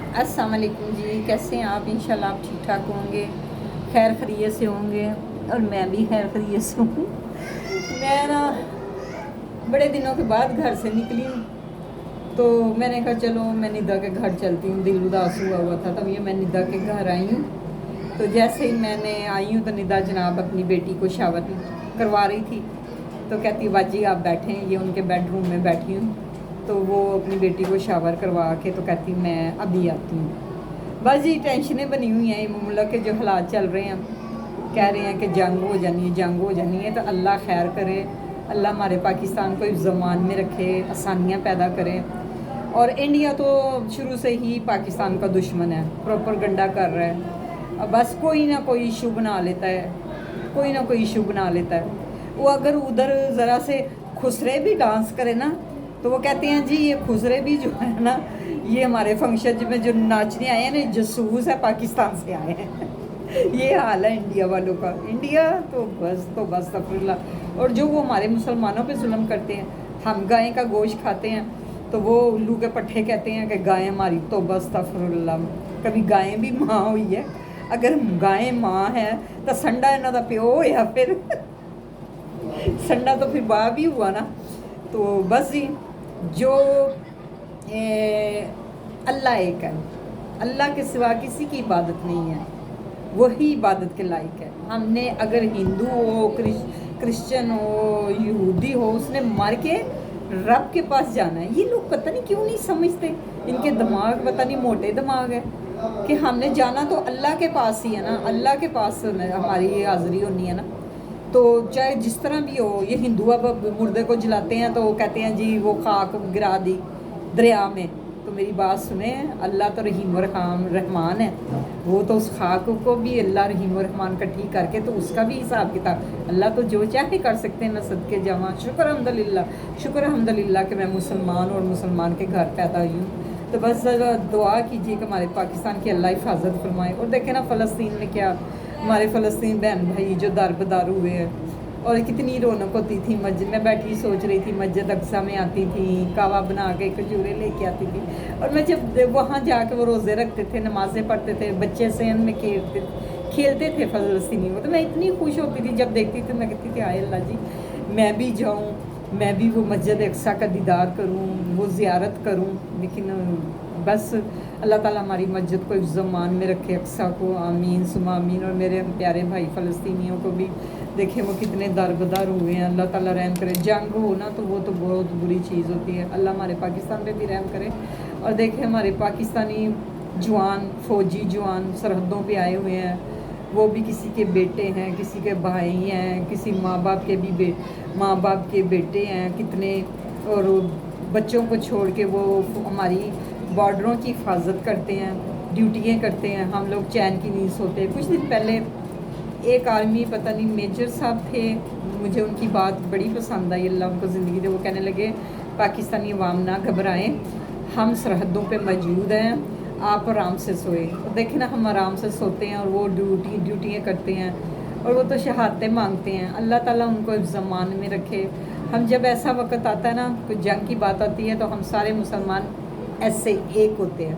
अस्सलाम वालेकुम जी, कैसे हैं आप? इंशाल्लाह आप ठीक ठाक होंगे, खैर खैरियत से होंगे और मैं भी खैर खैरियत से हूँ। मैं ना बड़े दिनों के बाद घर से निकली हूँ, तो मैंने कहा चलो मैं निदा के घर चलती हूँ। दिल उदास हुआ था तब ये मैं निदा के घर आई हूँ। तो जैसे ही मैंने आई हूँ तो निदा जनाब अपनी बेटी को शावर करवा रही थी, तो कहती बाजी आप बैठे हैं, ये उनके बेडरूम में बैठी हूँ। तो वो अपनी बेटी को शावर करवा के तो कहती मैं अभी आती हूँ। बस जी टेंशनें बनी हुई हैं, मुल्क के जो हालात चल रहे हैं, कह रहे हैं कि जंग हो जानी है, जंग हो जानी है। तो अल्लाह खैर करे, अल्लाह हमारे पाकिस्तान को ज़मान में रखे, आसानियाँ पैदा करे। और इंडिया तो शुरू से ही पाकिस्तान का दुश्मन है, प्रोपगंडा कर रहा है। अब बस कोई ना कोई इशू बना लेता है, कोई ना कोई इशू बना लेता है। वो अगर उधर ज़रा से खुसरे भी डांस करे ना, तो वो कहते हैं जी ये खुसरे भी जो है ना, ये हमारे फंक्शन में जो नाचने आए हैं ना, जसूस है, पाकिस्तान से आए हैं। ये हाल है इंडिया वालों का। इंडिया तो बस तफरील्लाह। और जो वो हमारे मुसलमानों पे जुल्म करते हैं, हम गाय का गोश्त खाते हैं तो वो उल्लू के पट्टे कहते हैं कि गाय हमारी, तो बस तफरील्लाह। कभी गाय भी माँ हुई है? अगर गाय माँ है तो संडा इन्हों का प्यो या फिर संडा तो फिर बाप ही हुआ ना। तो बस जी जो अल्लाह एक है, अल्लाह के सिवा किसी की इबादत नहीं है, वही इबादत के लायक है। हमने अगर हिंदू हो, क्रिश्चियन हो, यहूदी हो, उसने मर के रब के पास जाना है। ये लोग पता नहीं क्यों नहीं समझते, इनके दिमाग पता नहीं मोटे दिमाग है कि हमने जाना तो अल्लाह के पास ही है ना, अल्लाह के पास हमारी हाज़िरी होनी है ना। तो चाहे जिस तरह भी हो, ये हिंदू अब मुर्दे को जलाते हैं तो वो कहते हैं जी वो खाक गिरा दी दरिया में। तो मेरी बात सुने, अल्लाह तो रहीम और रहमान है, वो तो उस खाक को भी अल्लाह रहीम और रहमान इकट्ठी करके तो उसका भी हिसाब किताब, अल्लाह तो जो चाहे कर सकते हैं। मैं सदके जावा, शुक्र अल्हम्दुलिल्लाह कि मैं मुसलमान और मुसलमान के घर पैदा हुई हूँ। तो बस दुआ कीजिए कि हमारे पाकिस्तान की अल्लाह हिफाजत फरमाए। और देखें ना फ़लस्तीन में क्या, हमारे फ़लस्तीन बहन भाई जो दरबदर हुए हैं, और कितनी रौनक होती थी। मस्जिद में बैठी सोच रही थी, मस्जिद अक्सा में आती थी, कावा बना के खजूरें लेके आती थी, और मैं जब वहाँ जाके वो रोज़े रखते थे, नमाज़ें पढ़ते थे, बच्चे सेहन में खेलते थे फ़लस्तीनी को, तो मैं इतनी खुश होती थी जब देखती थी। मैं कहती थी आए अल्लाह जी, मैं भी जाऊँ, मैं भी वो मस्जिद अक्सा का दीदार करूँ, वो ज़ियारत करूँ। लेकिन बस अल्लाह ताला हमारी मस्जिद को ज़मान में रखे, अक्सा को, आमीन सुमा आमीन। और मेरे प्यारे भाई फ़लस्तीनियों को भी देखें वो कितने दरबदर हुए हैं, अल्लाह ताला रहम करे। जंग हो ना तो वो तो बहुत बुरी चीज़ होती है, अल्लाह हमारे पाकिस्तान पे भी रहम करे। और देखें हमारे पाकिस्तानी जवान, फ़ौजी जवान सरहदों पे आए हुए हैं, वो भी किसी के बेटे हैं, किसी के भाई हैं, किसी माँ बाप के भी माँ बाप के बेटे हैं कितने, और बच्चों को छोड़ के वो हमारी बॉर्डरों की हिफाजत करते हैं, ड्यूटियाँ करते हैं। हम लोग चैन की नींद सोते हैं। कुछ दिन पहले एक आर्मी पता नहीं मेजर साहब थे, मुझे उनकी बात बड़ी पसंद आई, अल्लाह उनको ज़िंदगी दे। वो कहने लगे पाकिस्तानी अवाम ना घबराएं, हम सरहदों पे मौजूद हैं, आप आराम से सोए। और देखें ना हम आराम से सोते हैं और वो ड्यूटियाँ करते हैं, और वो तो शहादतें मांगते हैं। अल्लाह ताला उनको ज़मान में रखे। हम जब ऐसा वक्त आता है ना, कोई जंग की बात आती है, तो हम सारे मुसलमान ऐसे एक होते हैं।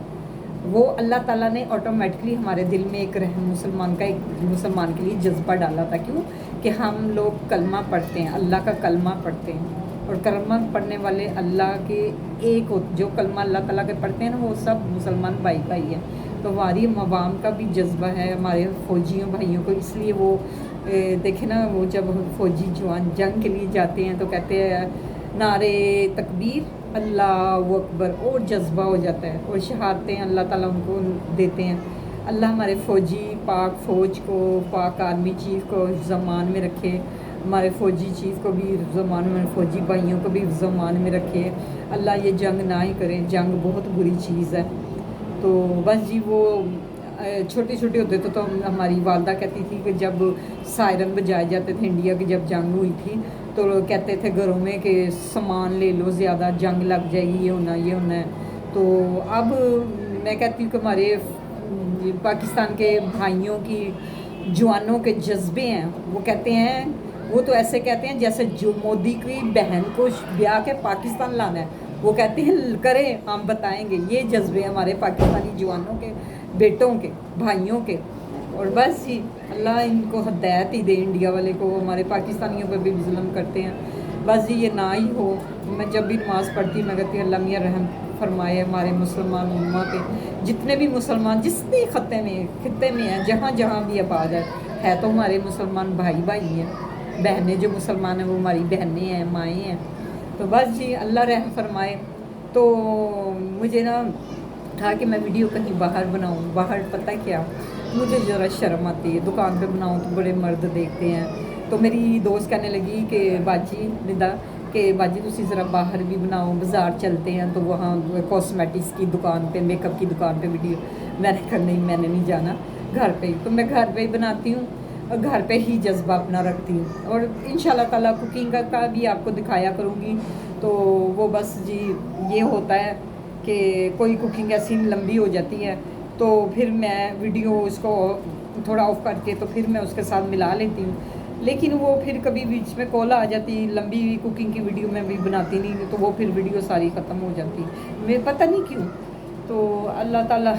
वो अल्लाह ताला ने ऑटोमेटिकली हमारे दिल में एक मुसलमान के लिए जज्बा डाला था। क्यों? कि हम लोग कलमा पढ़ते हैं, अल्लाह का कलमा पढ़ते हैं, और कलमा पढ़ने वाले अल्लाह के एक जो कलमा अल्लाह ताला के पढ़ते हैं ना, वो सब मुसलमान भाई भाई हैं। तो हमारी अवाम का भी जज्बा है, हमारे फ़ौजियों भाइयों को, इसलिए वो देखे ना, वो जब फ़ौजी जवान जंग के लिए जाते हैं तो कहते हैं नारे तकबीर अल्लाह अकबर, और जज्बा हो जाता है, और शहादतें अल्लाह ताला उनको देते हैं। अल्लाह हमारे फ़ौजी पाक फ़ौज को, पाक आर्मी चीफ़ को ज़मान में रखे, हमारे फ़ौजी चीफ़ को भी ज़मान में, फ़ौजी भाइयों को भी ज़मान में रखे। अल्लाह ये जंग ना ही करे, जंग बहुत बुरी चीज़ है। तो बस जी वो छोटे छोटे होते तो हमारी वालदा कहती थी कि जब सायरन बजाए जाते थे, इंडिया की जब जंग हुई थी, तो लोग कहते थे घरों में कि सामान ले लो, ज़्यादा जंग लग जाएगी, ये होना है। तो अब मैं कहती हूँ कि हमारे पाकिस्तान के भाइयों की, जवानों के जज्बे हैं, वो कहते हैं, वो तो ऐसे कहते हैं जैसे जो मोदी की बहन को ब्याह के पाकिस्तान लाना है, وہ کہتے ہیں کریں ہم بتائیں گے. یہ جذبے ہمارے پاکستانی جوانوں کے, بیٹوں کے, بھائیوں کے. اور بس جی اللہ ان کو ہدایت ہی دے, انڈیا والے کو, ہمارے پاکستانیوں پہ بھی ظلم کرتے ہیں. بس جی یہ نہ ہی ہو. میں جب بھی نماز پڑھتی میں کہتی ہوں اللہ میاں رحم فرمائے ہمارے مسلمان امہ پہ, جتنے بھی مسلمان جس بھی خطے میں ہیں, جہاں جہاں بھی آباد ہے تو ہمارے مسلمان بھائی ہیں, بہنیں جو مسلمان ہیں وہ ہماری بہنیں ہیں, مائیں ہیں. تو بس جی اللہ رحم فرمائے. تو مجھے نا تھا کہ میں ویڈیو کہیں باہر بناؤں. باہر پتہ کیا مجھے ذرا شرم آتی ہے, دکان پہ بناؤں تو بڑے مرد دیکھتے ہیں. تو میری دوست کہنے لگی کہ باجی ندا کہ باجی تسی ذرا باہر بھی بناؤ, بازار چلتے ہیں تو وہاں کاسمیٹکس کی دکان پہ, میک اپ کی دکان پہ ویڈیو. میں نے کہا نہیں میں نے نہیں جانا, گھر پہ ہی. تو میں گھر پہ ہی بناتی ہوں اور گھر پہ ہی جذبہ اپنا رکھتی ہوں. اور ان شاء اللہ تعالیٰ کوکنگ کا بھی آپ کو دکھایا کروں گی. تو وہ بس جی یہ ہوتا ہے کہ کوئی کوکنگ ایسی لمبی ہو جاتی ہے تو پھر میں ویڈیو اس کو تھوڑا آف کر کے تو پھر میں اس کے ساتھ ملا لیتی ہوں. لیکن وہ پھر کبھی بیچ میں کال آ جاتی, لمبی کوکنگ کی ویڈیو میں بھی بناتی نہیں, تو وہ پھر ویڈیو ساری ختم ہو جاتی. میں پتہ نہیں کیوں. تو اللہ تعالیٰ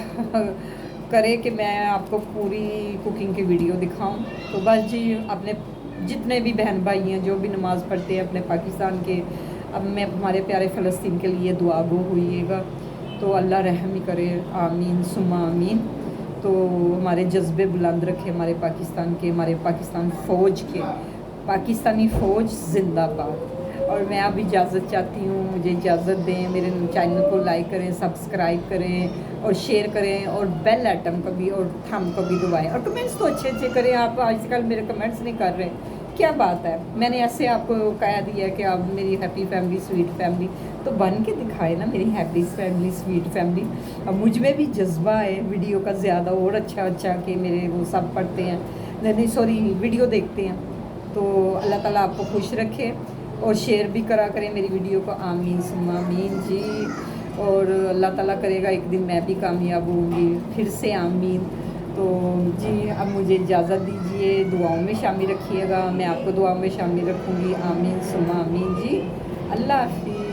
کرے کہ میں آپ کو پوری کوکنگ کی ویڈیو دکھاؤں. تو بس جی اپنے جتنے بھی بہن بھائی ہیں جو بھی نماز پڑھتے ہیں اپنے پاکستان کے, اب میں ہمارے پیارے فلسطین کے لیے دعا گو ہوئیے گا. تو اللہ رحم ہی کرے, آمین ثم آمین. تو ہمارے جذبے بلند رکھے ہمارے پاکستان کے, ہمارے پاکستان فوج کے. پاکستانی فوج زندہ باد. اور میں اب اجازت چاہتی ہوں, مجھے اجازت دیں, میرے چینل کو لائک کریں, سبسکرائب کریں اور شیئر کریں, اور بیل آئٹم کا بھی اور تھم کا بھی دبائیں, اور کمنٹس تو اچھے کریں. آپ آج کل میرے کمنٹس نہیں کر رہے, کیا بات ہے؟ میں نے ایسے آپ کو کہہ دیا کہ آپ میری ہیپی فیملی سویٹ فیملی, تو بن کے دکھائے نا میری ہیپی فیملی سویٹ فیملی. اب مجھ میں بھی جذبہ ہے ویڈیو کا زیادہ اور اچھا کہ میرے وہ سب پڑھتے ہیں, نہیں سوری ویڈیو دیکھتے ہیں. تو اللہ تعالیٰ آپ کو خوش رکھے اور شیئر بھی کرا کریں میری ویڈیو کو. آمین ثم آمین جی. اور اللہ تعالیٰ کرے گا ایک دن میں بھی کامیاب ہوں گی, پھر سے آمین. تو جی اب مجھے اجازت دیجیے, دعاؤں میں شامل رکھیے گا, میں آپ کو دعاؤں میں شامل رکھوں گی. آمین ثم آمین جی. اللہ حافظ.